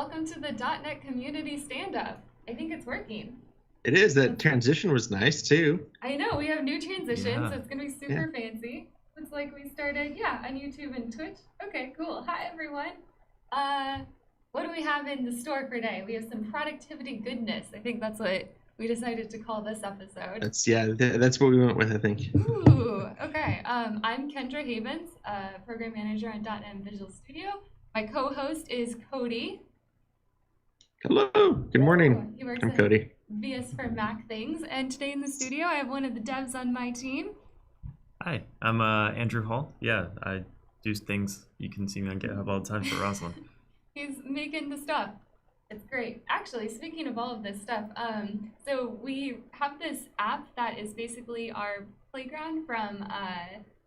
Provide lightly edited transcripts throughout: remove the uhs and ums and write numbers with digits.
welcome to the .NET Community Stand-Up. I think it's working. It is. That transition was nice too. I know, we have new transitions, Yeah. so it's going to be super fancy. Looks like we started, on YouTube and Twitch. Okay, cool. Hi, everyone. What do we have in the store for today? We have some productivity goodness. I think that's what we decided to call this episode. That's what we went with, I think. Ooh, okay. I'm Kendra Havens, Program Manager on .NET and Visual Studio. My co-host is Cody. Hello. Good morning. He works I'm in Cody. VS for Mac things. And today in the studio, I have one of the devs on my team. Hi, I'm Andrew Hall. Yeah, I do things. You can see me on GitHub all the time for Roslyn. He's making the stuff. It's great. Actually, speaking of all of this stuff, so we have this app that is basically our playground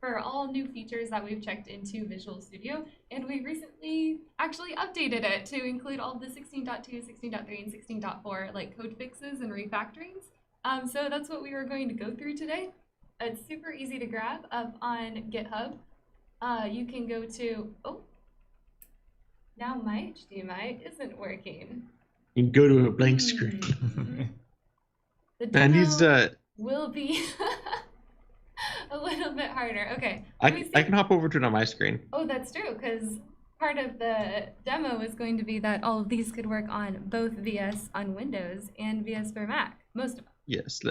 for all new features that we've checked into Visual Studio, and we recently actually updated it to include all the 16.2, 16.3, and 16.4 like code fixes and refactorings. So that's what we were going to go through today. It's super easy to grab up on GitHub. You can go to now my HDMI isn't working. You can go to a blank screen. The demo And will be a little bit harder. Okay. I can hop over to it on my screen. Oh, that's true, because part of the demo is going to be that all of these could work on both VS on Windows and VS for Mac. Most of them. Yes.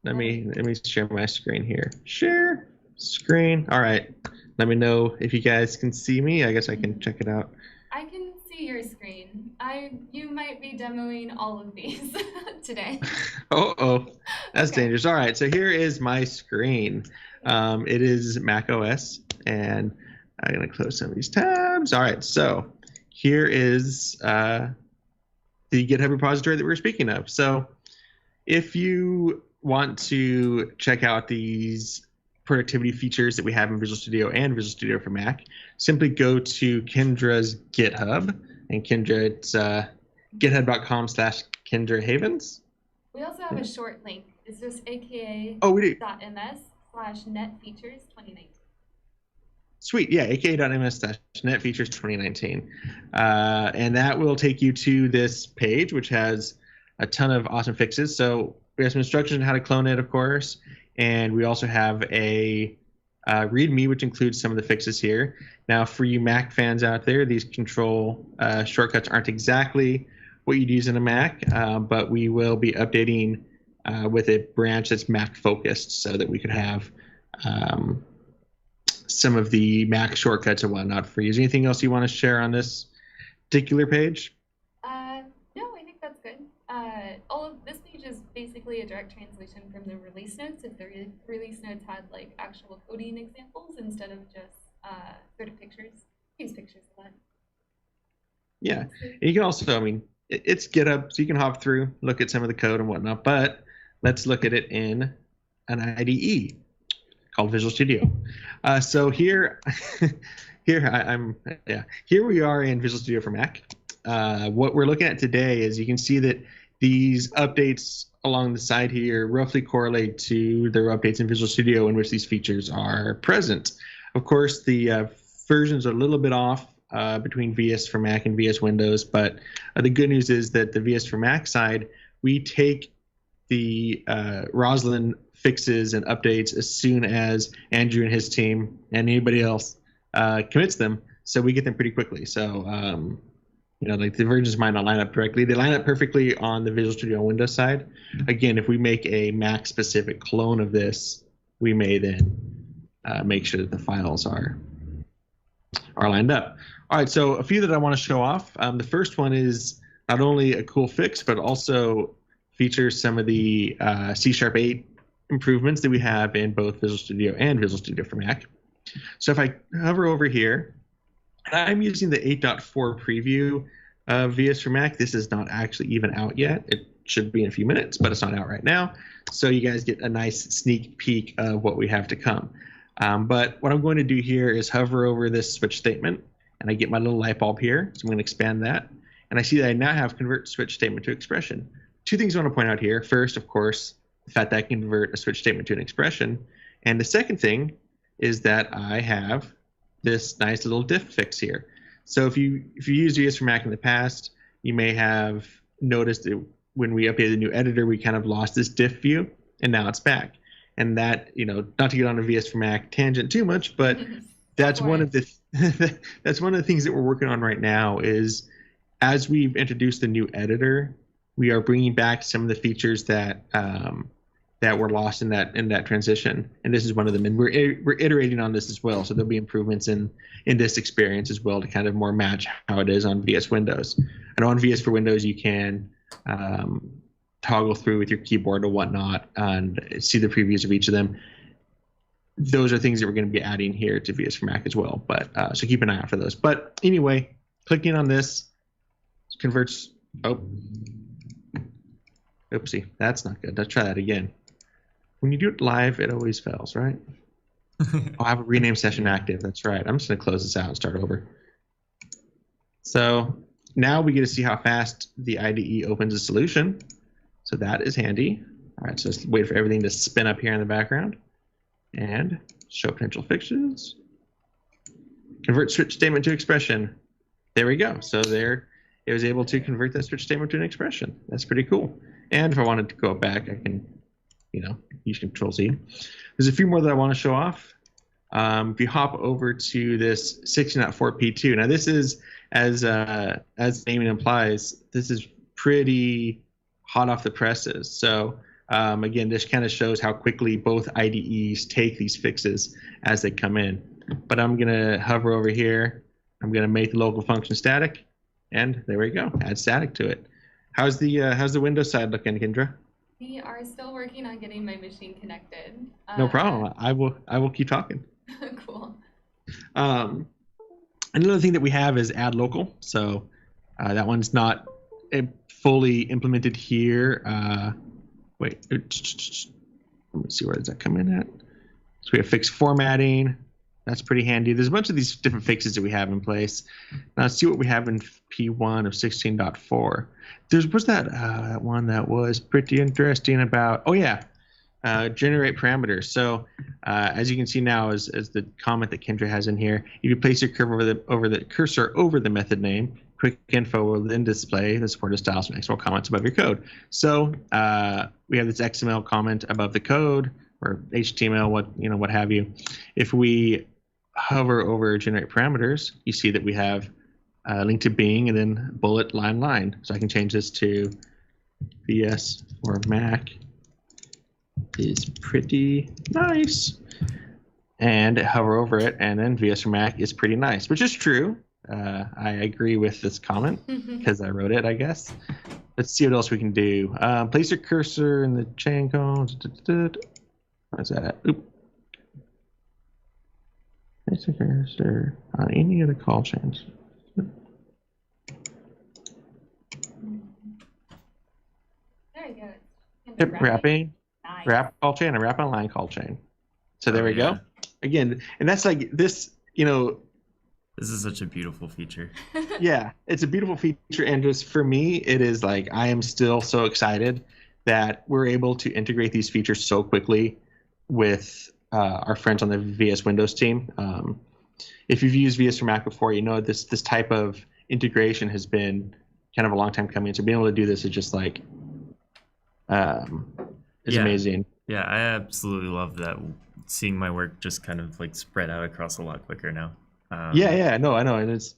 Let me share my screen here. Share screen. All right. Let me know if you guys can see me. I guess I can check it out. I can see your screen. You might be demoing all of these today. That's Okay. dangerous. All right, so here is my screen. It is Mac OS, and I'm gonna close some of these tabs. All right, so here is the GitHub repository that we were speaking of. So if you want to check out these productivity features that we have in Visual Studio and Visual Studio for Mac, simply go to Kendra's GitHub. And Kendra, it's github.com/Kendra Havens. We also have a short link. It's just aka.ms/netfeatures2019. Oh, we do. Sweet. Yeah, aka.ms/netfeatures2019. And that will take you to this page, which has a ton of awesome fixes. So we have some instructions on how to clone it, of course. And we also have a README, which includes some of the fixes here. Now, for you Mac fans out there, these control shortcuts aren't exactly what you'd use in a Mac, but we will be updating with a branch that's Mac focused so that we could have some of the Mac shortcuts and whatnot for you. Is there anything else you want to share on this particular page? No, I think that's good. All of this page is basically a direct translation from the release notes. If the release notes had like actual coding examples instead of just sort of pictures, use pictures a lot. Yeah, and you can also, it's GitHub, so you can hop through, look at some of the code and whatnot, but let's look at it in an IDE called Visual Studio. So here we are in Visual Studio for Mac. What we're looking at today is you can see that these updates along the side here roughly correlate to the updates in Visual Studio in which these features are present. Of course, the versions are a little bit off between VS for Mac and VS Windows, but the good news is that the VS for Mac side, we take the Roslyn fixes and updates as soon as Andrew and his team and anybody else commits them, so we get them pretty quickly. So like the versions might not line up directly. They line up perfectly on the Visual Studio Windows side. Again, if we make a Mac-specific clone of this, we may then make sure that the files are lined up. All right, so a few that I want to show off. The first one is not only a cool fix, but also features some of the C#8 improvements that we have in both Visual Studio and Visual Studio for Mac. So if I hover over here, I'm using the 8.4 preview of VS for Mac. This is not actually even out yet. It should be in a few minutes, but it's not out right now. So you guys get a nice sneak peek of what we have to come. But what I'm going to do here is hover over this switch statement, and I get my little light bulb here. So I'm going to expand that. And I see that I now have convert switch statement to expression. Two things I want to point out here. First, of course, the fact that I can convert a switch statement to an expression. And the second thing is that I have this nice little diff fix here. So if you used VS for Mac in the past, you may have noticed that when we updated the new editor, we kind of lost this diff view, and now it's back. And that, not to get on a VS for Mac tangent too much, but that's one of the that's one of the things that we're working on right now. Is as we've introduced the new editor, we are bringing back some of the features that that were lost in that transition, and this is one of them. And we're iterating on this as well, so there'll be improvements in this experience as well to kind of more match how it is on VS Windows. And on VS for Windows, you can toggle through with your keyboard or whatnot and see the previews of each of them. Those are things that we're going to be adding here to VS for Mac as well. But so keep an eye out for those. But anyway, clicking on this converts. Oh, oopsie, that's not good. Let's try that again. When you do it live, it always fails, right? I have a rename session active. That's right. I'm just going to close this out and start over. So now we get to see how fast the IDE opens a solution. So that is handy. All right, so let's wait for everything to spin up here in the background. And show potential fixes. Convert switch statement to expression. There we go. So there it was able to convert that switch statement to an expression. That's pretty cool. And if I wanted to go back, I can, use Control-Z. There's a few more that I want to show off. If you hop over to this 16.4p2, now this is, as the name implies, this is pretty hot off the presses. So again, this kind of shows how quickly both IDEs take these fixes as they come in. But I'm going to hover over here. I'm going to make the local function static, and there we go. Add static to it. How's the Windows side looking, Kendra? We are still working on getting my machine connected. No problem. I will keep talking. Cool. Another thing that we have is add local. So that one's not fully implemented here. Wait, let me see, where does that come in at? So we have fixed formatting. That's pretty handy. There's a bunch of these different fixes that we have in place. Now let's see what we have in P1 of 16.4. Was that one that was pretty interesting about, generate parameters. So as you can see now, as the comment that Kendra has in here, if you place your cursor over the method name, quick info will then display the supported styles and XML comments above your code. So we have this XML comment above the code, or HTML, what have you. If we hover over generate parameters, you see that we have a link to Bing and then bullet line. So I can change this to VS for Mac is pretty nice, and hover over it, and then VS for Mac is pretty nice, which is true. I agree with this comment because I wrote it, I guess. Let's see what else we can do. Place your cursor in the chain cones. Where's that at? Oop. Place your cursor on any of the call chains. There you go. Yep, wrapping. Nice. Wrap call chain and wrap online call chain. So there we go. Again, and that's like this, This is such a beautiful feature. Yeah, it's a beautiful feature, and just for me, it is like I am still so excited that we're able to integrate these features so quickly with our friends on the VS Windows team. If you've used VS for Mac before, this type of integration has been kind of a long time coming. So being able to do this is just like is amazing. Yeah, I absolutely love that. Seeing my work just kind of like spread out across a lot quicker now. No, I know, and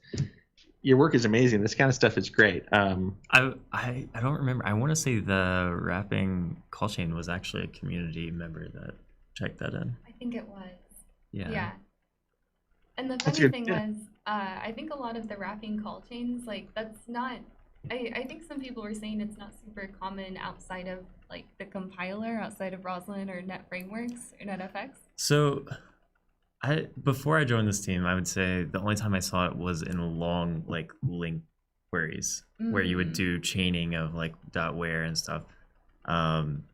your work is amazing. This kind of stuff is great. I don't remember. I want to say the wrapping call chain was actually a community member that checked that in. I think it was. Yeah. Yeah. And the funny thing was, I think a lot of the wrapping call chains, like that's not. I think some people were saying it's not super common outside of like the compiler, outside of Roslyn or Net Frameworks or NetFX. So. Before I joined this team, I would say the only time I saw it was in long like link queries where you would do chaining of like .where and stuff. And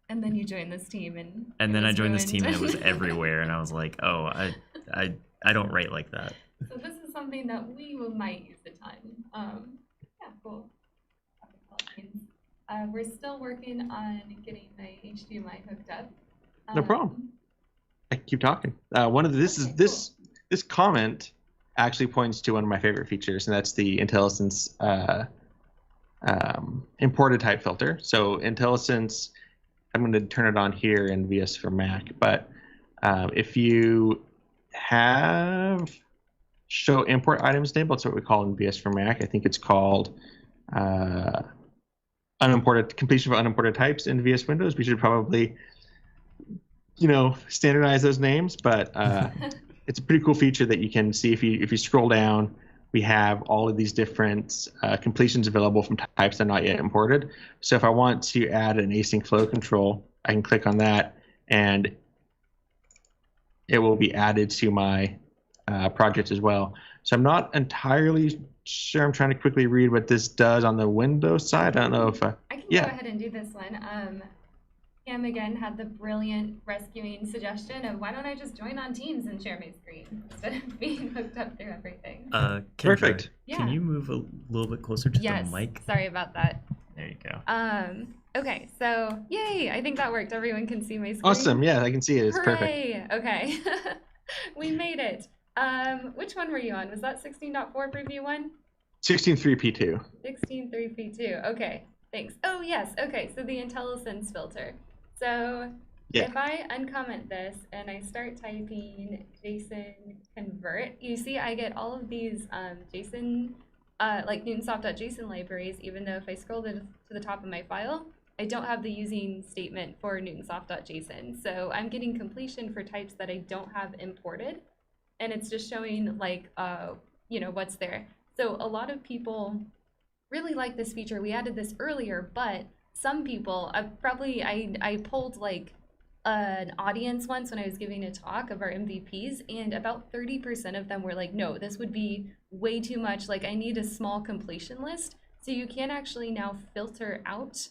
then you joined this team, and then I joined this team and it was everywhere, and I was like, oh, I don't write like that. So this is something that we might use a ton. Yeah, cool. We're still working on getting the HDMI hooked up. No problem. I keep talking. This comment actually points to one of my favorite features, and that's the Intellisense imported type filter. So Intellisense, I'm going to turn it on here in VS for Mac, but if you have show import items enabled, that's what we call in VS for Mac. I think it's called unimported completion of unimported types in VS Windows. We should probably, standardize those names, but it's a pretty cool feature that you can see if you scroll down. We have all of these different completions available from types that are not yet imported. So if I want to add an async flow control, I can click on that, and it will be added to my project as well. So I'm not entirely sure. I'm trying to quickly read what this does on the Windows side. I don't know if I can go ahead and do this one. Cam again had the brilliant rescuing suggestion of why don't I just join on Teams and share my screen instead of being hooked up through everything. Kendra, Perfect. Can you move a little bit closer to Yes. the mic? Sorry about that. There you go. Okay, so yay! I think that worked. Everyone can see my screen. Awesome. Yeah, I can see it. It's perfect. Hooray! Okay, we made it. Which one were you on? Was that 16.4 preview one? 16.3p2. 16.3p2. Okay, thanks. Oh yes. Okay, so the Intellisense filter. So if I uncomment this and I start typing JSON convert, you see I get all of these JSON, like Newtonsoft.json libraries, even though if I scroll to the top of my file, I don't have the using statement for Newtonsoft.json. So I'm getting completion for types that I don't have imported, and it's just showing like, what's there. So a lot of people really like this feature. We added this earlier, but some people, I polled like an audience once when I was giving a talk of our MVPs, and about 30% of them were like, no, this would be way too much. Like, I need a small completion list. So you can actually now filter out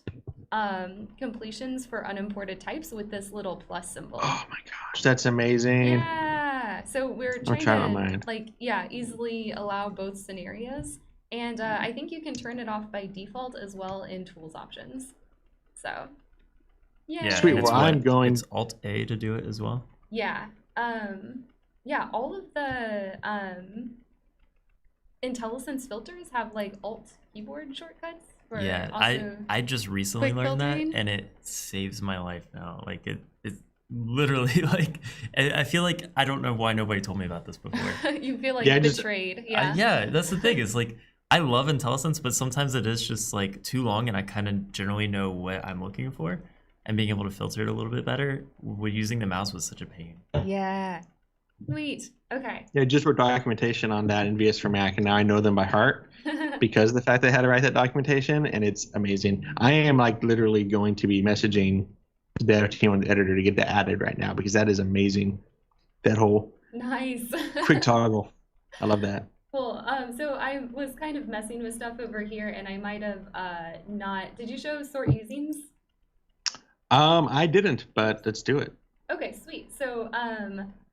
completions for unimported types with this little plus symbol. Oh my gosh, that's amazing. Yeah. So we're trying to easily allow both scenarios. And I think you can turn it off by default as well in tools options. So, yeah. Sweet. Well, It's Alt-A to do it as well. Yeah. All of the Intellisense filters have like Alt keyboard shortcuts. I just recently learned that, and it saves my life now. Like it's literally like I feel like I don't know why nobody told me about this before. You feel like betrayed. That's the thing. It's like I love Intellisense, but sometimes it is just like too long, and I kind of generally know what I'm looking for, and being able to filter it a little bit better using the mouse was such a pain. Yeah. Sweet. Okay. Yeah, just for documentation on that in VS for Mac, and now I know them by heart because of the fact that I had to write that documentation, and it's amazing. I am like literally going to be messaging the dev team on the editor to get that added right now because that is amazing. That whole nice quick toggle. I love that. Cool. So I was kind of messing with stuff over here, and I might have not. Did you show sort usings? I didn't, but let's do it. Okay, sweet. So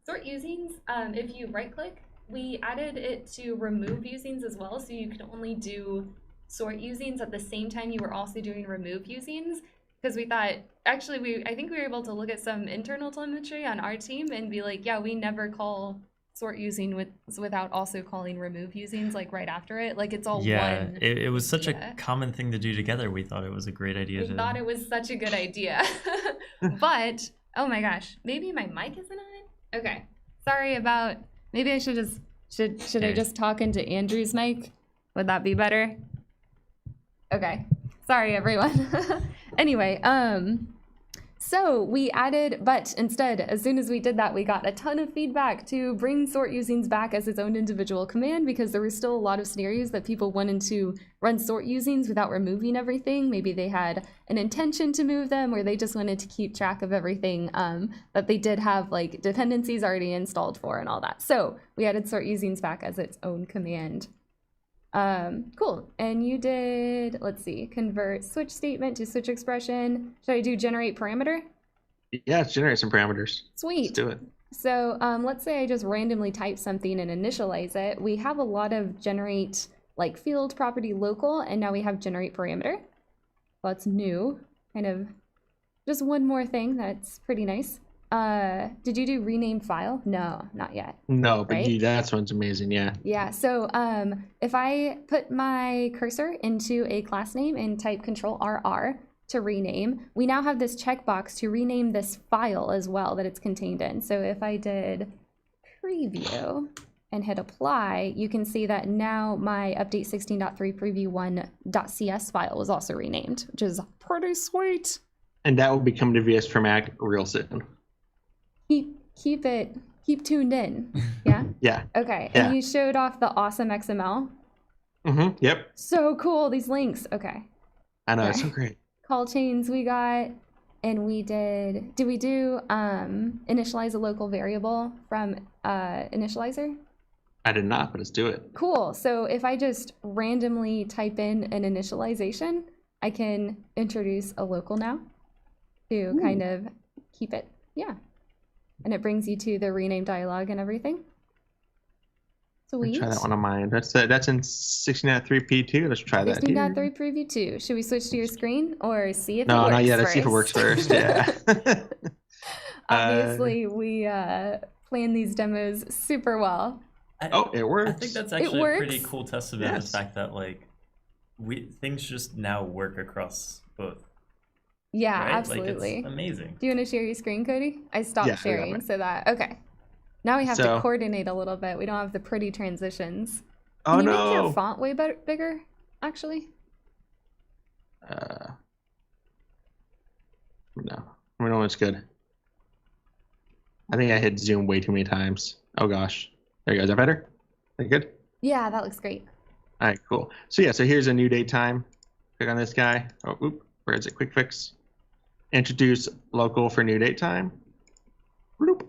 sort usings, if you right click, we added it to remove usings as well, so you can only do sort usings at the same time you were also doing remove usings, because we thought, actually, I think we were able to look at some internal telemetry on our team and be like, yeah, we never call sort using without also calling remove usings like right after it. Like it's all one. It was such a common thing to do together. We thought it was a great idea. We thought it was such a good idea. But, oh my gosh, maybe my mic isn't on? Okay, sorry about, maybe I should just, should I just talk into Andrew's mic? Would that be better? Okay, sorry everyone. Anyway, so we added, but instead, as soon as we did that, we got a ton of feedback to bring sort usings back as its own individual command, because there were still a lot of scenarios that people wanted to run sort usings without removing everything. Maybe they had an intention to move them, or they just wanted to keep track of everything that they did have like dependencies already installed for and all that. So we added sort usings back as its own command. Cool. And you did, let's see, convert switch statement to switch expression. Should I do generate parameter? Yeah, let's generate some parameters. Sweet. Let's do it. So let's say I just randomly type something and initialize it. We have a lot of generate like field property local, and now we have generate parameter. Well, it's new, kind of just one more thing that's pretty nice. Did you do rename file? No, not yet. No, but Right? that one's amazing. Yeah. Yeah, so if I put my cursor into a class name and type Control RR to rename, we now have this checkbox to rename this file as well that it's contained in. So if I did preview and hit apply, you can see that now my update 16.3 preview 1.cs file was also renamed, which is pretty sweet. And that will be coming to VS for Mac real soon. Keep tuned in. Yeah? Yeah. Okay. Yeah. And you showed off the awesome XML. Mm-hmm. Yep. So cool, these links. Okay. I know, Okay. it's so great. Call chains we got, and we did we do initialize a local variable from initializer? I did not, but let's do it. Cool. So if I just randomly type in an initialization, I can introduce a local now to kind of keep it. Yeah. And it brings you to the rename dialog and everything. Sweet. Try that one on mine. That's in 16.3p2. Let's try that. 16.3 preview 2. Should we switch to your screen or see if it works? No, not yet. First? Let's see if it works first. Yeah. Obviously, we plan these demos super well. It works. I think that's actually a pretty cool testament of Yes. the fact that like things just now work across both. Yeah, Right? absolutely. Like, it's amazing. Do you want to share your screen, Cody? I stopped Yeah, I got sharing mine. so that, okay. Now we have to So- coordinate a little bit. We don't have the pretty transitions. Oh Can you no. make your font way bigger, actually? No, it's good. I think I hit zoom way too many times. Oh gosh. There you go. Is that better? That good? Yeah, that looks great. All right, cool. So yeah, so here's a new date time. Click on this guy. Oh, oop. Where is it? Quick fix. Introduce local for new date time. Bloop.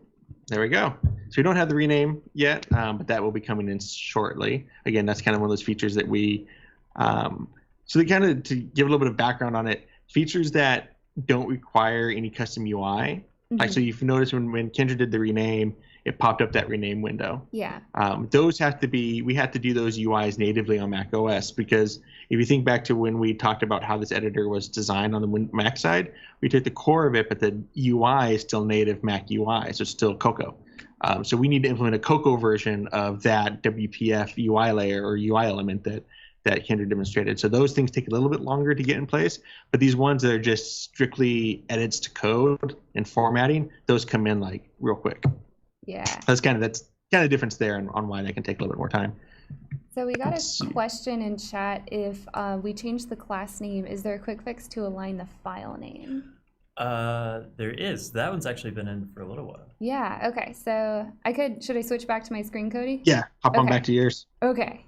There we go. So we don't have the rename yet, but that will be coming in shortly. Again, that's kind of one of those features that we. So they kind of, to give a little bit of background on it, features that don't require any custom UI. Like, so you've noticed when Kendra did the rename, it popped up that rename window. Yeah. Those have to be, we have to do those UIs natively on Mac OS, because if you think back to when we talked about how this editor was designed on the Mac side, we took the core of it, but the UI is still native Mac UI, so it's still Cocoa. So we need to implement a Cocoa version of that WPF UI layer or UI element that Kendra demonstrated. So those things take a little bit longer to get in place, but these ones that are just strictly edits to code and formatting, those come in like real quick. Yeah. That's kind of the difference there on why they can take a little bit more time. So we got a question in chat. If we change the class name, is there a quick fix to align the file name? There is. That one's actually been in for a little while. Yeah, okay. So should I switch back to my screen, Cody? Yeah, hop on Okay. back to yours. Okay.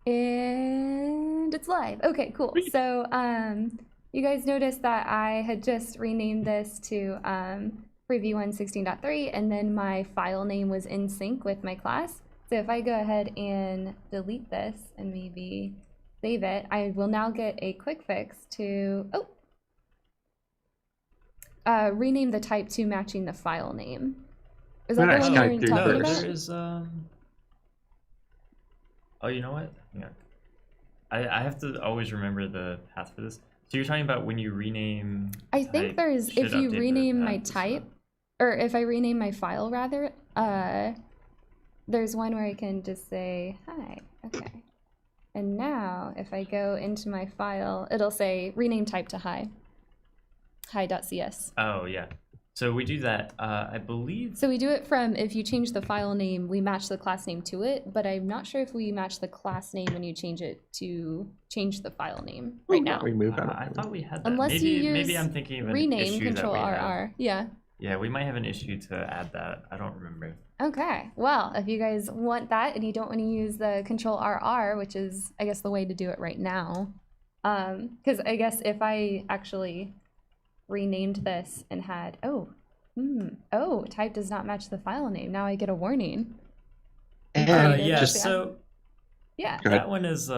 And it's live. Okay, cool. So you guys noticed that I had just renamed this to preview 1.16.3, and then my file name was in sync with my class. So if I go ahead and delete this and maybe save it, I will now get a quick fix to rename the type to matching the file name. Is that Nice. the one you're Kinda talking do about? There is Oh, you know what? Hang on. I have to always remember the path for this. So you're talking about when you rename. I think there's, if you rename my type, or if I rename my file rather, there's one where I can just say hi. Okay. And now if I go into my file, it'll say rename type to hi. Hi.cs. Oh yeah. So we do that. I believe. So we do it from, if you change the file name, we match the class name to it, but I'm not sure if we match the class name when you change it to change the file name right now. We moved on. I thought we had that. Unless maybe, you use maybe I'm thinking of an rename issue Control that we have. RR. Yeah. Yeah, we might have an issue to add that. I don't remember. Okay, well, if you guys want that and you don't want to use the Control RR, which is, I guess, the way to do it right now, because I guess if I actually renamed this and had, type does not match the file name, now I get a warning. And Yeah, just so Yeah. Go ahead. that one is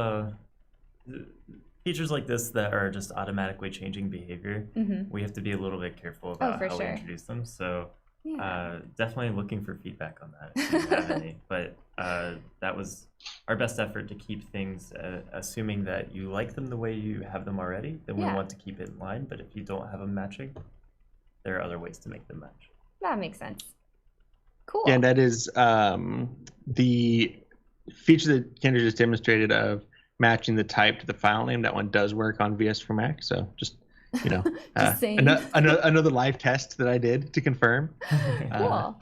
features like this that are just automatically changing behavior. Mm-hmm. We have to be a little bit careful about for how we sure. introduce them. So Definitely looking for feedback on that if you have any. But that was our best effort to keep things, assuming that you like them the way you have them already, then we want to keep it in line. But if you don't have them matching, there are other ways to make them match. That makes sense. Cool. Yeah, and that is the feature that Kendra just demonstrated of matching the type to the file name. That one does work on VS for Mac. So just, you know, another live test that I did to confirm. Cool.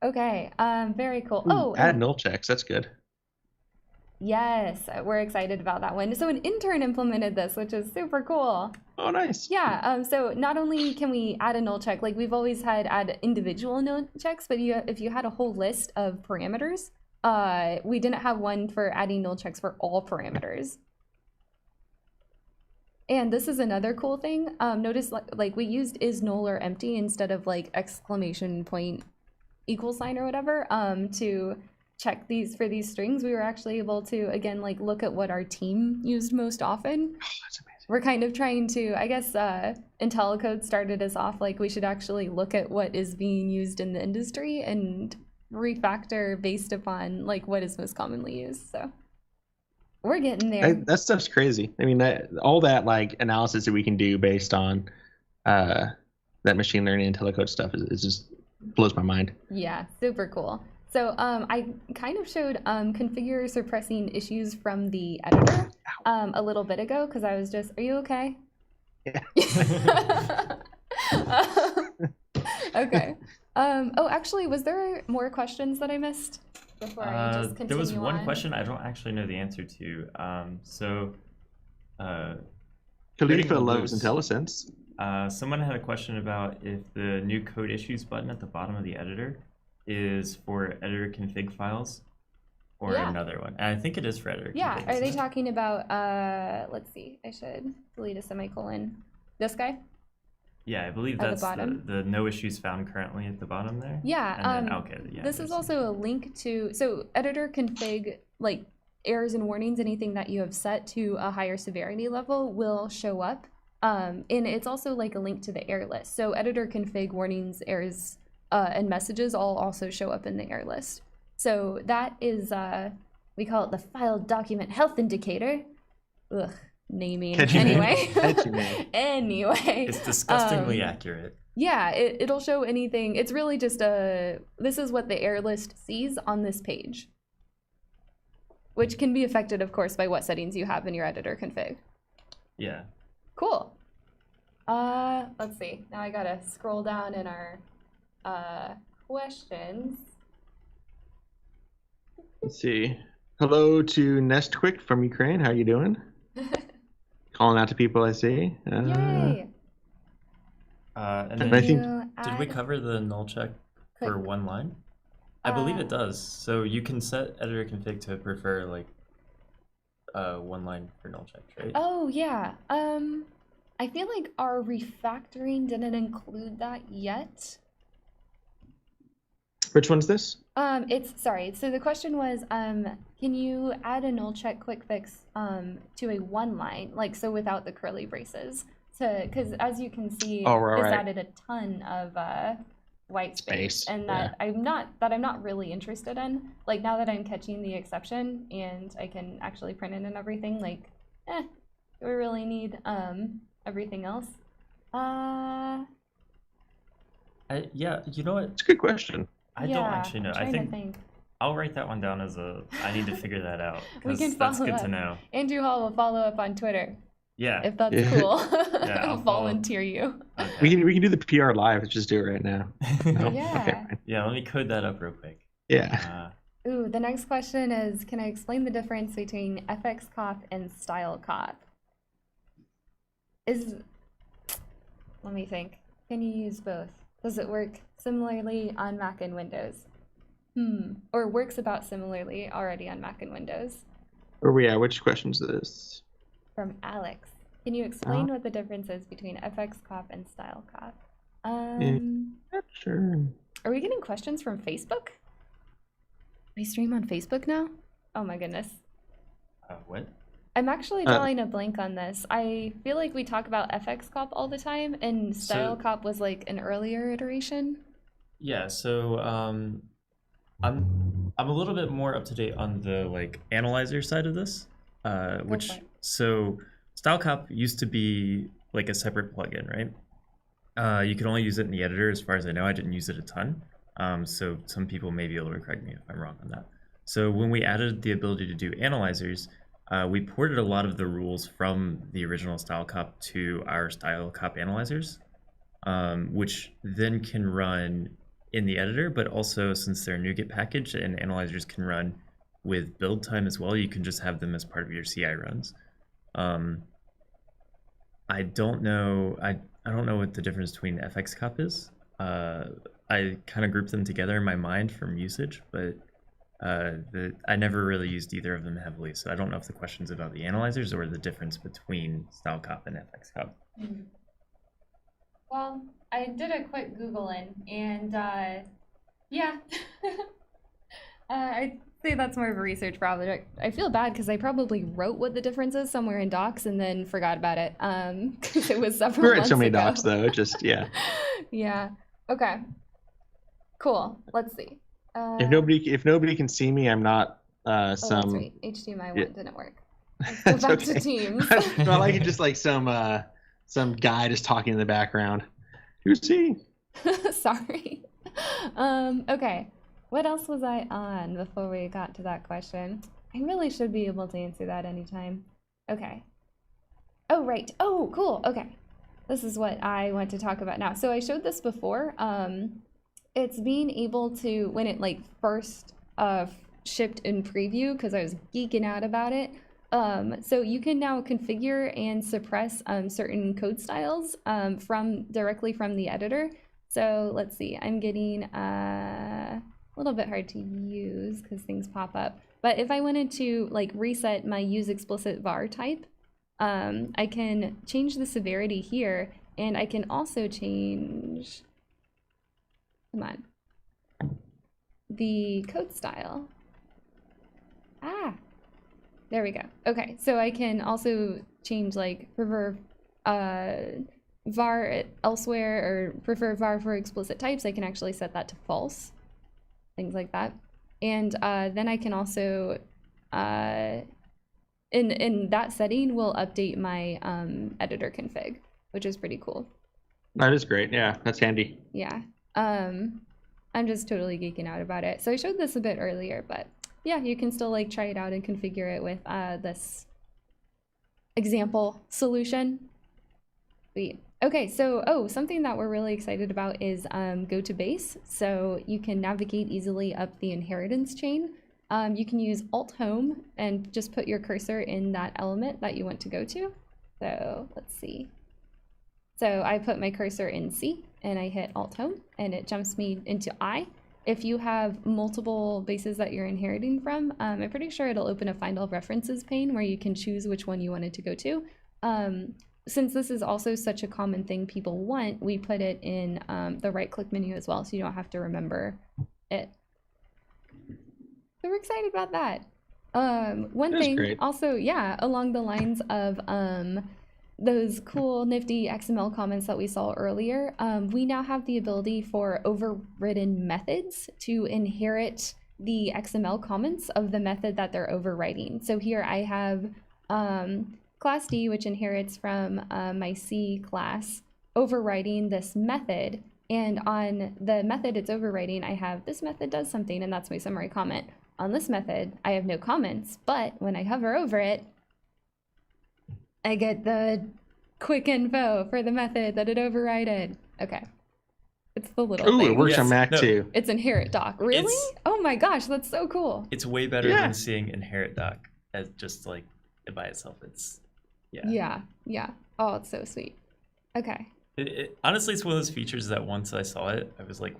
Okay. Very cool. Add null checks. That's good. Yes, we're excited about that one. So an intern implemented this, which is super cool. Oh, nice. Yeah. So not only can we add a null check, like we've always had add individual null checks, but if you had a whole list of parameters, we didn't have one for adding null checks for all parameters. And this is another cool thing. Notice like we used is null or empty instead of like exclamation point equal sign or whatever to check these for these strings. We were actually able to, again, like look at what our team used most often. Oh, that's amazing. We're kind of trying to, I guess IntelliCode started us off like we should actually look at what is being used in the industry and refactor based upon like what is most commonly used. So we're getting there. That stuff's crazy. I mean, all that like analysis that we can do based on that machine learning IntelliCode stuff is just blows my mind. Yeah, super cool. So I kind of showed configure suppressing issues from the editor a little bit ago because I was just, are you okay? Yeah. Okay. Oh, actually, was there more questions that I missed before I just continue There was one on? question I don't actually know the answer to. Khalifa loves Intellisense. Someone had a question about if the new code issues button at the bottom of the editor is for editor config files or another one. And I think it is for editor config. Are they talking about, let's see, I should delete a semicolon. This guy? Yeah, I believe that's the no issues found currently at the bottom there. Yeah. And then, this is also a link to, so editor config, like errors and warnings, anything that you have set to a higher severity level will show up. And it's also like a link to the error list. So editor config warnings, errors, and messages all also show up in the error list. So that is, we call it the file document health indicator. Ugh, naming. Anyway. Anyway. It's disgustingly accurate. Yeah, it'll show anything. It's really just this is what the error list sees on this page, which can be affected, of course, by what settings you have in your editor config. Yeah. Cool. Let's see. Now I gotta scroll down in our questions. Let's see. Hello to Nestquick from Ukraine. How you doing? Calling out to people I see. Yay! And then I think, did we cover the null check for one line? I believe it does. So you can set editor config to prefer like one line for null checks, right? Oh yeah. I feel like our refactoring didn't include that yet. which one's this? Sorry. So the question was, can you add a null check quick fix to a one line, like so without the curly braces? Because as you can see, this added a ton of white space, and that I'm not really interested in. Like now that I'm catching the exception and I can actually print it and everything, like, do we really need everything else? Yeah, you know what? It's a good question. I don't actually know. I think I'll write that one down as I need to figure that out. That's good to know. Andrew Hall will follow up on Twitter. Yeah. If that's cool. Yeah, I'll volunteer you. Okay. We can do the PR live. Let's just do it right now. No? Yeah. Okay, fine. Yeah, let me code that up real quick. Yeah. Ooh, the next question is, can I explain the difference between FX cop and style cop? Let me think. Can you use both? Does it work similarly on Mac and Windows? Or works about similarly already on Mac and Windows? Where we at? Which question is this? From Alex. Can you explain what the difference is between FX cop and style cop? Sure. Are we getting questions from Facebook? We stream on Facebook now? Oh my goodness. What? I'm actually drawing a blank on this. I feel like we talk about FX cop all the time, and style cop was like an earlier iteration. Yeah, so I'm a little bit more up to date on the like analyzer side of this, which for it. so StyleCop used to be like a separate plugin, right? You can only use it in the editor, as far as I know. I didn't use it a ton, so some people may be able to correct me if I'm wrong on that. So when we added the ability to do analyzers, we ported a lot of the rules from the original StyleCop to our StyleCop analyzers, which then can run in the editor, but also since they're a NuGet package and analyzers can run with build time as well, you can just have them as part of your CI runs. I don't know. I don't know what the difference between FXCop is. I kind of grouped them together in my mind from usage, but I never really used either of them heavily, so I don't know if the question's about the analyzers or the difference between StyleCop and FXCop. Mm. Well, I did a quick Googling, and yeah, I'd say that's more of a research project. I feel bad because I probably wrote what the difference is somewhere in docs and then forgot about it because it was several We're at months so many ago. docs though. It just yeah. Yeah. Okay. Cool. Let's see. If nobody can see me, I'm not Oh, that's some. right. HDMI Yeah. one didn't work. Let's go It's back okay. to Teams. No, I like it just like some guy just talking in the background. Who's he? Sorry. Okay. What else was I on before we got to that question? I really should be able to answer that anytime. Okay. Oh, right. Oh, cool. Okay. This is what I want to talk about now. So I showed this before. It's being able to, when it like first shipped in preview, because I was geeking out about it. So you can now configure and suppress certain code styles directly from the editor. So let's see, I'm getting a little bit hard to use because things pop up. But if I wanted to like reset my use explicit var type, I can change the severity here, and I can also change, come on, the code style. Ah, there we go. Okay, so I can also change like prefer var elsewhere or prefer var for explicit types. I can actually set that to false, things like that. And then I can also, in that setting, will update my editor config, which is pretty cool. That is great. Yeah, that's handy. Yeah. I'm just totally geeking out about it. So I showed this a bit earlier, but yeah, you can still like try it out and configure it with this example solution. Sweet. Okay, so something that we're really excited about is go to base. So you can navigate easily up the inheritance chain. You can use Alt Home and just put your cursor in that element that you want to go to. So let's see. So I put my cursor in C and I hit Alt Home and it jumps me into I. If you have multiple bases that you're inheriting from, I'm pretty sure it'll open a Find All References pane where you can choose which one you wanted to go to. Since this is also such a common thing people want, we put it in the right-click menu as well, so you don't have to remember it. So we're excited about that. One That's thing great. also, yeah, along the lines of those cool nifty XML comments that we saw earlier, we now have the ability for overridden methods to inherit the XML comments of the method that they're overriding. So here I have class D, which inherits from my C class, overriding this method. And on the method it's overriding, I have this method does something, and that's my summary comment. On this method, I have no comments, but when I hover over it, I get the quick info for the method that it overrided. Okay. It's the little Ooh, thing. it works Yes. on Mac No. too. It's inherit doc. Really? It's- Oh my gosh, that's so cool. It's way better Yeah. than seeing inherit doc as just like by itself. It's Yeah. Oh, it's so sweet. Okay. Honestly, it's one of those features that once I saw it, I was like,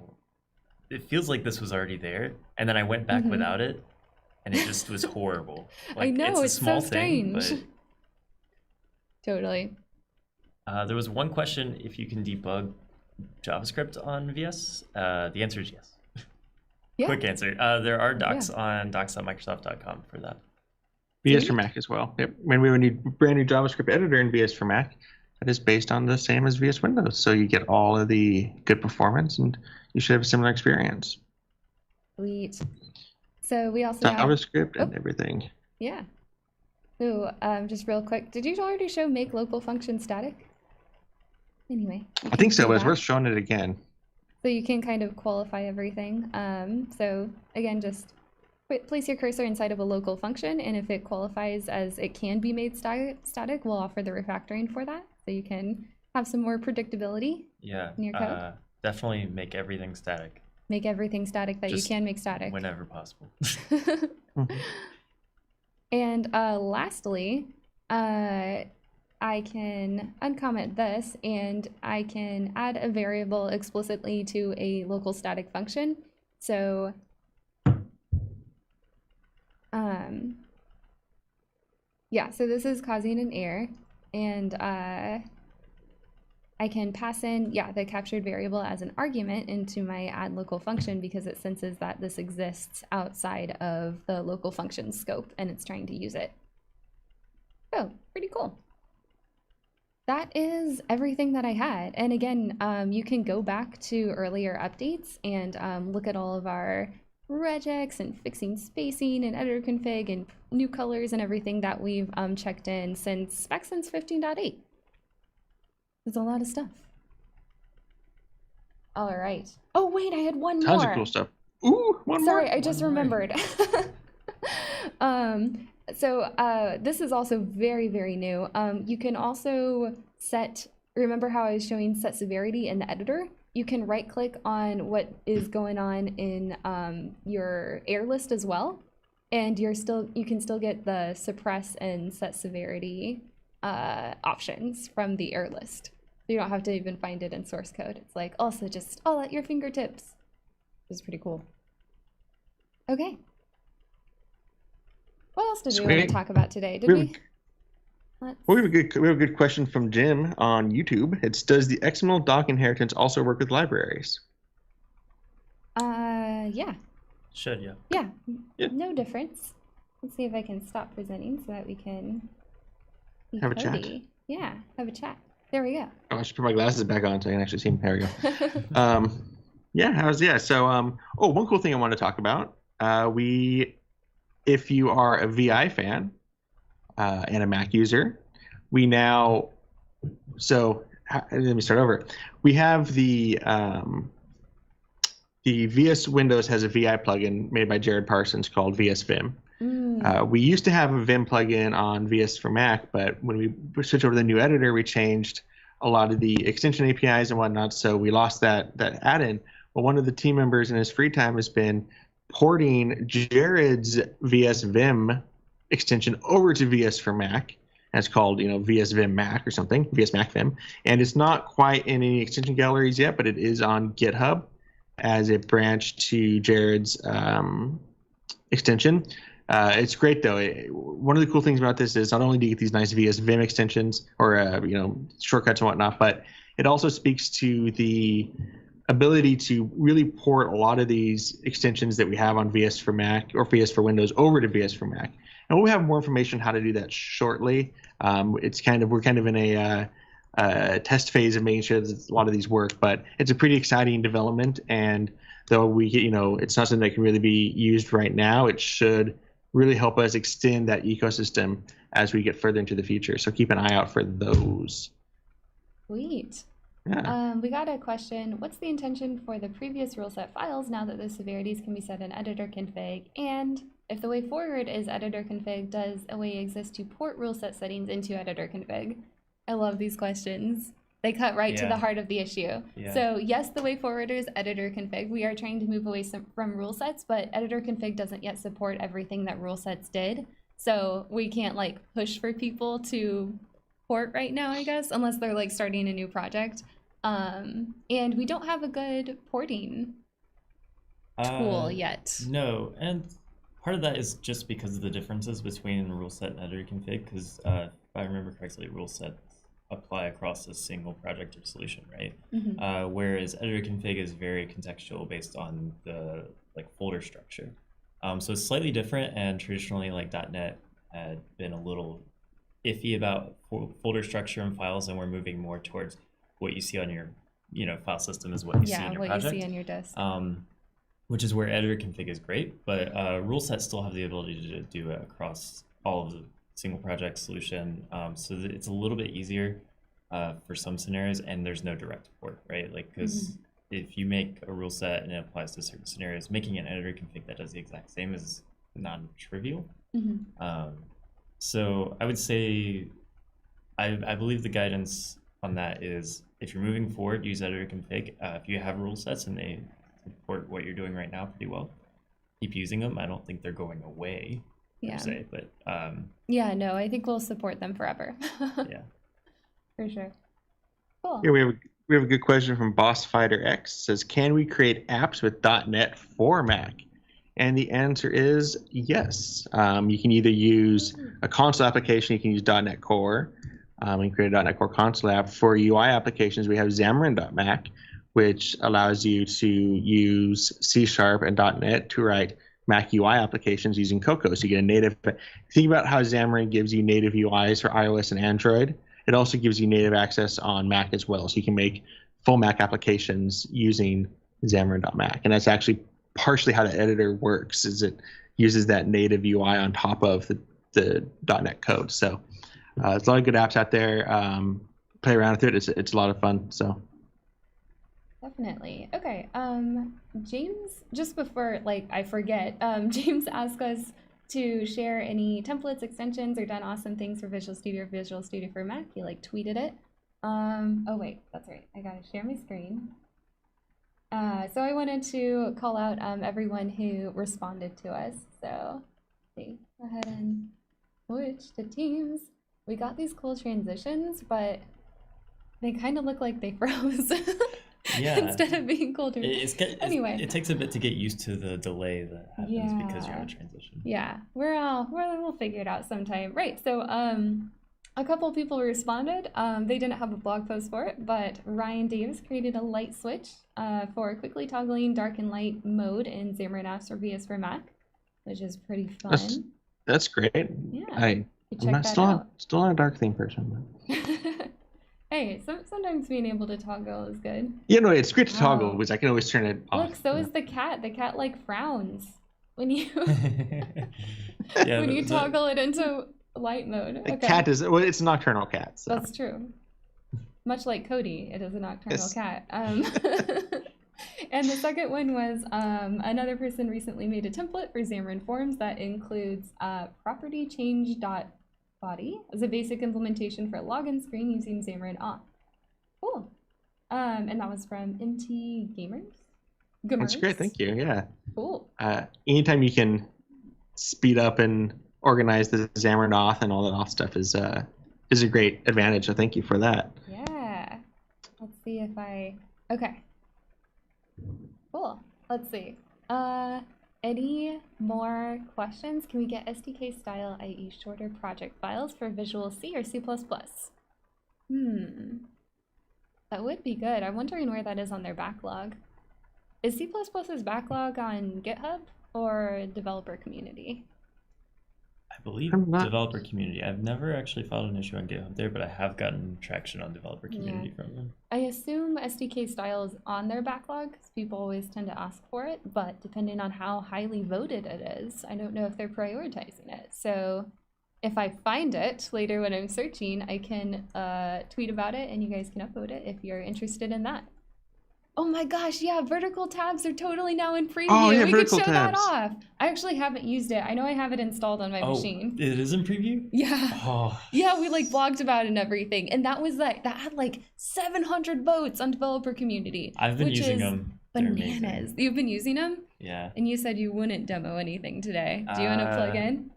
it feels like this was already there, and then I went back Mhm. without it, and it just was horrible. I know, it's a it's so small thing, strange. Totally. but there was one question: if you can debug JavaScript on VS. The answer is yes. Yeah. Quick answer. There are docs on docs.microsoft.com for that. VS Sweet. for Mac as well. Yep. When we would need brand new JavaScript editor in VS for Mac, that is based on the same as VS Windows. So you get all of the good performance, and you should have a similar experience. Sweet. So we also have JavaScript and everything. Yeah. So just real quick, did you already show make local function static? Anyway. I think so, but it's worth showing it again. So you can kind of qualify everything. So again, just place your cursor inside of a local function, and if it qualifies as it can be made static, we'll offer the refactoring for that. So you can have some more predictability in your code. Definitely make everything static. Make everything static that Just you can make static. Whenever possible. And lastly, I can uncomment this, and I can add a variable explicitly to a local static function. So yeah, so this is causing an error, and I can pass in, the captured variable as an argument into my add local function because it senses that this exists outside of the local function scope and it's trying to use it. So, pretty cool. That is everything that I had. And again, you can go back to earlier updates and look at all of our regex and fixing spacing and editor config and new colors and everything that we've checked in since 15.8. There's a lot of stuff. All right. Oh, wait, I had one more. Tons of cool stuff. Ooh, one more. Sorry, I just remembered. This is also very, very new. You can also remember how I was showing set severity in the editor? You can right click on what is going on in your error list as well. And you can still get the suppress and set severity options from the error list. You don't have to even find it in source code. It's like also just all at your fingertips. Which is pretty cool. Okay. What else did we want to talk about today? We have a good question from Jim on YouTube. It's, does the XML doc inheritance also work with libraries? Yeah. Should, yeah. Yeah. No difference. Let's see if I can stop presenting so that we can have a chat. Yeah, have a chat. There we go. Oh, I should put my glasses back on so I can actually see them. There we go. So one cool thing I want to talk about. If you are a VI fan and a Mac user, let me start over. We have the VS Windows has a VI plugin made by Jared Parsons called VS Vim. We used to have a Vim plugin on VS for Mac, but when we switched over to the new editor, we changed a lot of the extension APIs and whatnot, so we lost that add-in. Well, one of the team members in his free time has been porting Jared's VS Vim extension over to VS for Mac. And it's called, VS Vim Mac or something, VS Mac Vim. And it's not quite in any extension galleries yet, but it is on GitHub as a branch to Jared's extension. It's great though. One of the cool things about this is not only do you get these nice VS Vim extensions or shortcuts and whatnot, but it also speaks to the ability to really port a lot of these extensions that we have on VS for Mac or VS for Windows over to VS for Mac. And we'll have more information how to do that shortly. We're kind of in a test phase of making sure that a lot of these work, but it's a pretty exciting development. And though it's not something that can really be used right now, it should really help us extend that ecosystem as we get further into the future. So keep an eye out for those. Sweet. Yeah. We got a question. What's the intention for the previous rule set files now that the severities can be set in editor config? And if the way forward is editor config, does a way exist to port rule set settings into editor config? I love these questions. They cut right to the heart of the issue. Yeah. So yes, the way forward is editor config. We are trying to move away from rule sets, but editor config doesn't yet support everything that rule sets did. So we can't push for people to port right now, I guess, unless they're starting a new project. And we don't have a good porting tool yet. No, and part of that is just because of the differences between rule set and editor config, because if I remember correctly, rule sets apply across a single project or solution, right? Mm-hmm. Whereas editor config is very contextual based on the folder structure. So it's slightly different, and traditionally .NET had been a little iffy about folder structure and files, and we're moving more towards what you see on your file system is what you see in your project. You see on your disk. Which is where editor config is great, but rule sets still have the ability to do it across all of the single project solution. So that it's a little bit easier for some scenarios, and there's no direct port, right? Like, because if you make a rule set and it applies to certain scenarios, making an editor config that does the exact same is non-trivial. So I would say, I believe the guidance on that is, if you're moving forward, use editor config. If you have rule sets and they support what you're doing right now pretty well, keep using them. I don't think they're going away per se, but yeah, no, I think we'll support them forever. Yeah, for sure. Cool. Here we have a good question from Boss Fighter X. It says, can we create apps with .NET for Mac? And the answer is yes. You can either use a console application, you can use .NET Core, and create a .NET Core console app. For UI applications, we have Xamarin.Mac, which allows you to use C# and .NET to write Mac UI applications using Cocoa. So you get a native. Think about how Xamarin gives you native UIs for iOS and Android. It also gives you native access on Mac as well. So you can make full Mac applications using Xamarin.Mac. And that's actually partially how the editor works, is it uses that native UI on top of the .NET code. So there's a lot of good apps out there. Play around with it. It's a lot of fun. So. Definitely. Okay. James, just before I forget, James asked us to share any templates, extensions, or done awesome things for Visual Studio or Visual Studio for Mac. He tweeted it. Oh wait, that's right. I gotta share my screen. So I wanted to call out everyone who responded to us. So let's go ahead and switch to Teams. We got these cool transitions, but they kind of look like they froze. Yeah. Instead of being cool anyway, it takes a bit to get used to the delay that happens because you're in a transition. Yeah, we'll figure it out sometime. Right. So a couple people responded. They didn't have a blog post for it, but Ryan Davis created a light switch for quickly toggling dark and light mode in Xamarin Apps or VS for Mac, which is pretty fun. That's great. Yeah. I'm not still not a dark theme person. Hey, sometimes being able to toggle is good. Yeah, no, it's great to toggle because I can always turn it off. Look, so is the cat. The cat frowns when you toggle it into light mode. The cat is it's a nocturnal cat. So. That's true. Much like Cody, it is a nocturnal cat. And the second one was another person recently made a template for Xamarin Forms that includes property change.body as a basic implementation for a login screen using Xamarin Auth. Cool. And that was from MT Gamers. That's great, thank you. Yeah. Cool. Anytime you can speed up and organize the Xamarin Auth and all that auth stuff is a great advantage. So thank you for that. Yeah. Let's see if okay. Cool. Let's see. Any more questions? Can we get SDK style, i.e. shorter project files for Visual C or C++? That would be good. I'm wondering where that is on their backlog. Is C++'s backlog on GitHub or developer community? I believe developer community. I've never actually filed an issue on GitHub there, but I have gotten traction on developer community from them. I assume SDK style is on their backlog because people always tend to ask for it, but depending on how highly voted it is, I don't know if they're prioritizing it. So if I find it later when I'm searching, I can tweet about it and you guys can upvote it if you're interested in that. Oh my gosh, yeah, vertical tabs are totally now in preview. Oh, yeah, we could show tabs. that off. I actually haven't used it. I know I have it installed on my machine. It is in preview? Yeah. Oh. Yeah, we blogged about it and everything. And that was that had 700 votes on developer community. I've been using them. Bananas. You've been using them? Yeah. And you said you wouldn't demo anything today. Do you want to plug in?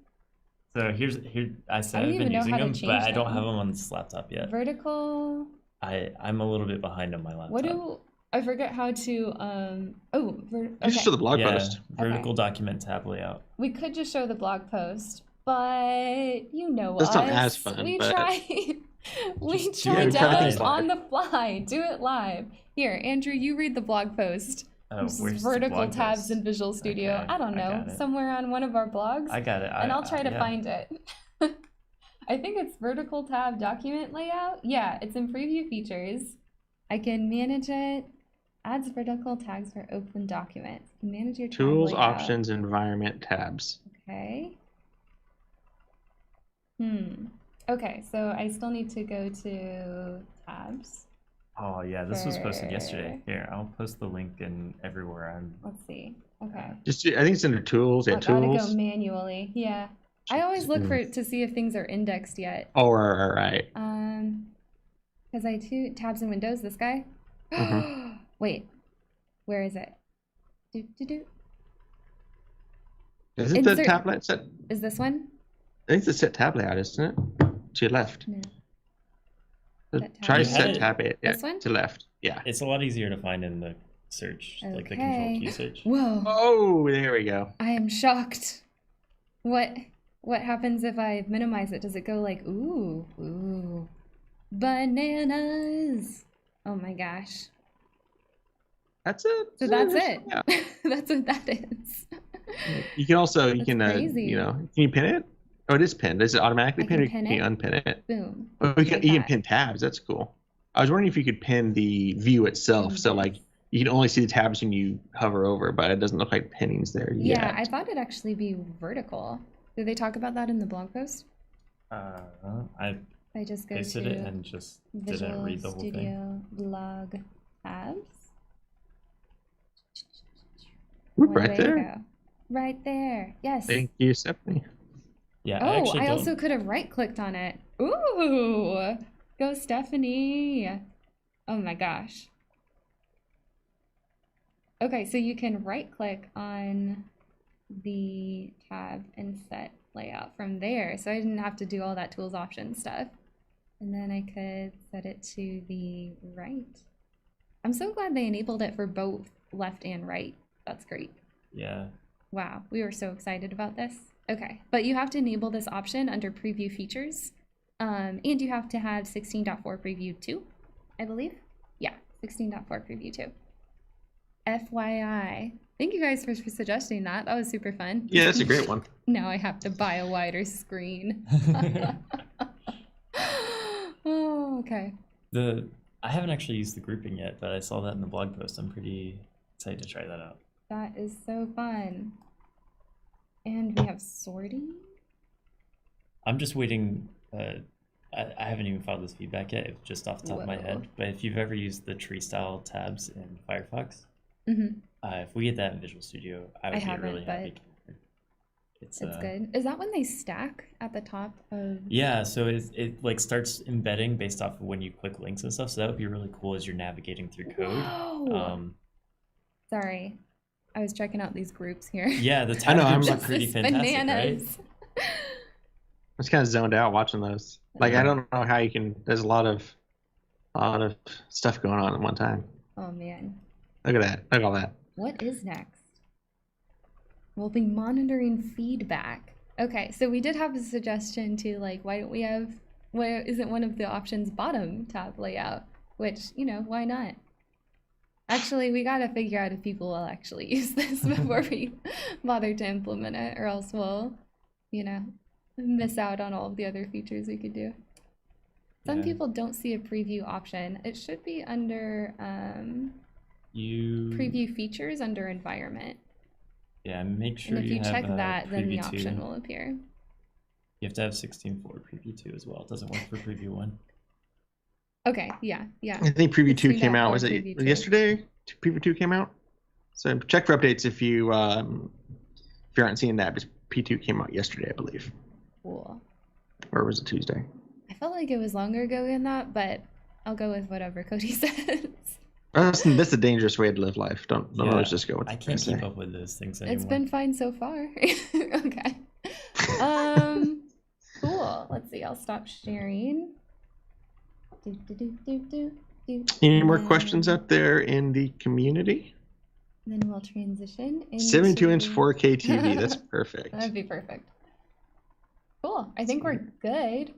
So here I said I've been using them, but I don't have them on this laptop yet. Vertical. I'm a little bit behind on my laptop. I forget how to, okay. Just show the blog post. Vertical document tab layout. We could just show the blog post, but you know us. That's not as fun. We but... try demos on the fly. Do it live. Here, Andrew, you read the blog post. Where's vertical the tabs post? in Visual Studio. Okay, I don't know, somewhere on one of our blogs. I got it. And I'll try to find it. I think it's vertical tab document layout. Yeah, it's in preview features. I can manage it. Adds vertical tags for open documents. You can manage your tab Tools, layout. options, environment tabs. Okay. Okay, so I still need to go to tabs. Oh yeah, this was posted yesterday. Here, I'll post the link in everywhere. Let's see. Okay. Just, I think it's under tools. Yeah, Gotta tools. go manually. Yeah. I always look for to see if things are indexed yet. Oh, right. Because I tabs in Windows. This guy. Wait, where is it? Is it the tab layout set? Is this one? I think it's the set tab layout, isn't it? To your left. No. Try set tab it. Yeah, This one? to left. Yeah. It's a lot easier to find in the search, like the control key search. Whoa. Oh, there we go. I am shocked. What happens if I minimize it? Does it go like, ooh, bananas? Oh my gosh. That's it. So that's it. Yeah. That's what that is. You can also, you can, crazy. can you pin it? Oh, it is pinned. Is it automatically pinned, or can you unpin it? Boom. Oh, you can pin tabs. That's cool. I was wondering if you could pin the view itself. So like you can only see the tabs when you hover over, but it doesn't look like pinning's there yet. Yeah, I thought it'd actually be vertical. Did they talk about that in the blog post? I just go pasted to it and just didn't read the whole thing. Studio blog tabs. Right there. Right there. Yes. Thank you, Stephanie. Yeah. Oh, I also could have right-clicked on it. Ooh, go Stephanie. Oh my gosh. Okay, so you can right-click on the tab and set layout from there. So I didn't have to do all that tools option stuff. And then I could set it to the right. I'm so glad they enabled it for both left and right. That's great. Yeah. Wow, we were so excited about this. Okay, but you have to enable this option under preview features. And you have to have 16.4 preview 2, I believe. Yeah, 16.4 preview 2. FYI. Thank you guys for suggesting that. That was super fun. Yeah, that's a great one. Now I have to buy a wider screen. Oh, okay. I haven't actually used the grouping yet, but I saw that in the blog post. I'm pretty excited to try that out. That is so fun. And we have sorting. I'm just waiting. I haven't even filed this feedback yet, just off the top of my head. But if you've ever used the tree style tabs in Firefox, if we get that in Visual Studio, I would be really happy. It's good. Is that when they stack at the top of? Yeah, so it like starts embedding based off of when you click links and stuff. So that would be really cool as you're navigating through code. Whoa. Sorry, I was checking out these groups here. Yeah, the tab groups are pretty fantastic, bananas. right? I was kind of zoned out watching those. Like I don't know how you can. There's a lot of stuff going on at one time. Oh man. Look at that. Look at all that. What is next? We'll be monitoring feedback. Okay, so we did have a suggestion to like, why isn't one of the options bottom tab layout? Which, why not? Actually, we gotta figure out if people will actually use this before we bother to implement it, or else we'll, miss out on all of the other features we could do. Some people don't see a preview option. It should be under preview features under environment. Yeah, make sure and if you check that, then the 2. option will appear. You have to have 16.4 preview 2 as well. It doesn't work for preview 1. Okay, yeah. I think preview 2 came out. Was it yesterday? Preview 2 came out. So check for updates if you aren't seeing that. But P2 came out yesterday, I believe. Cool. Or was it Tuesday? I felt like it was longer ago than that, but I'll go with whatever Cody says. That's a dangerous way to live life. Don't always just go with I can't keep up with those things anymore. It's been fine so far. Okay. Cool. Let's see. I'll stop sharing. Any more questions out there in the community? Then we'll transition into 72-inch 4K TV. That's perfect. That'd be perfect. Cool. I think we're good.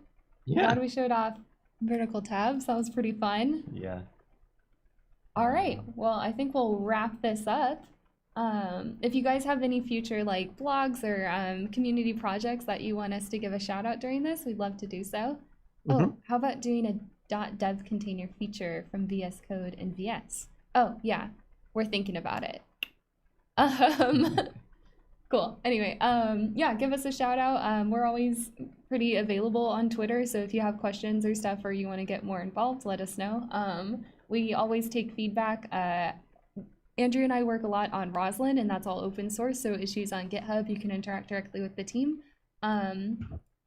Yeah. Glad we showed off vertical tabs. That was pretty fun. Yeah. All right. Well, I think we'll wrap this up. If you guys have any future like blogs or community projects that you want us to give a shout out during this, we'd love to do so. Oh, how about doing a .dev container feature from VS Code and VS? Oh, yeah, we're thinking about it. Cool. Anyway, yeah, give us a shout out. We're always pretty available on Twitter, so if you have questions or stuff or you want to get more involved, let us know. We always take feedback. Andrew and I work a lot on Roslyn, and that's all open source, so issues on GitHub, you can interact directly with the team.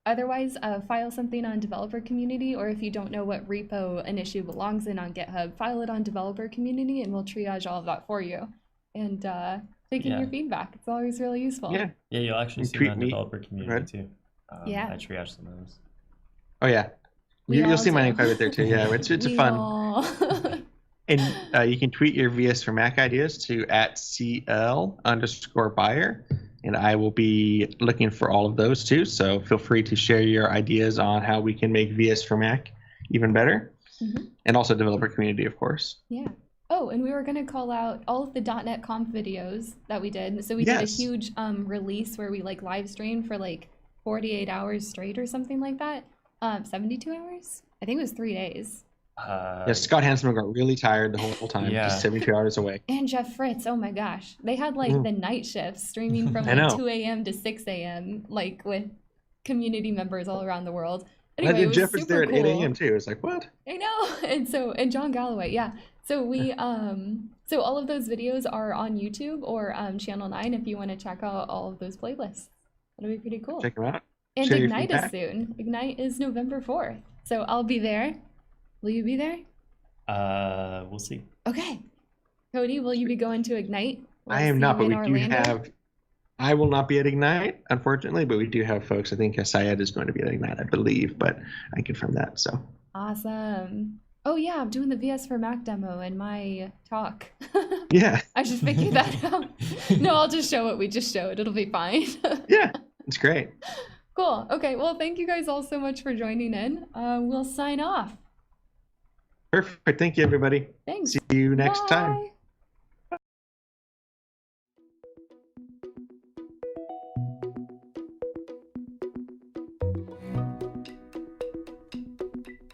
Otherwise, file something on developer community, or if you don't know what repo an issue belongs in on GitHub, file it on developer community, and we'll triage all of that for you. And taking your feedback, it's always really useful. Yeah, you'll actually see it on developer community too. Yeah. I triage some of those. Oh yeah, you'll see my name quite a bit there too. Yeah, it's a fun. And you can tweet your VS for Mac ideas to @CL_buyer, and I will be looking for all of those too. So feel free to share your ideas on how we can make VS for Mac even better, and also developer community, of course. Yeah. Oh, and we were going to call out all of the .NET Conf videos that we did. So we did a huge release where we like live streamed for like 48 hours straight or something like that. 72 hours? I think it was 3 days. Yeah, Scott Hanselman got really tired the whole time, just 72 hours away. And Jeff Fritz, oh my gosh. They had like the night shifts streaming from like 2 a.m. to 6 a.m. like with community members all around the world. Anyway, it was Jeff was there at 8 a.m. too. It was like, what? I know. And John Galloway, yeah. So we so all of those videos are on YouTube or Channel 9 if you want to check out all of those playlists. That'll be pretty cool. Check them out. And Ignite is soon. Ignite is November 4th. So I'll be there. Will you be there? We'll see. Okay. Cody, will you be going to Ignite? I am not, but we do have. I will not be at Ignite, unfortunately, but we do have folks. I think Syed is going to be at Ignite, I believe, but I confirm that. So. Awesome. Oh yeah, I'm doing the VS for Mac demo in my talk. Yeah. I should figure that out. No, I'll just show what we just showed. It'll be fine. Yeah, it's great. Cool. Okay. Well, thank you guys all so much for joining in. We'll sign off. Perfect. Thank you, everybody. Thanks. See you next time.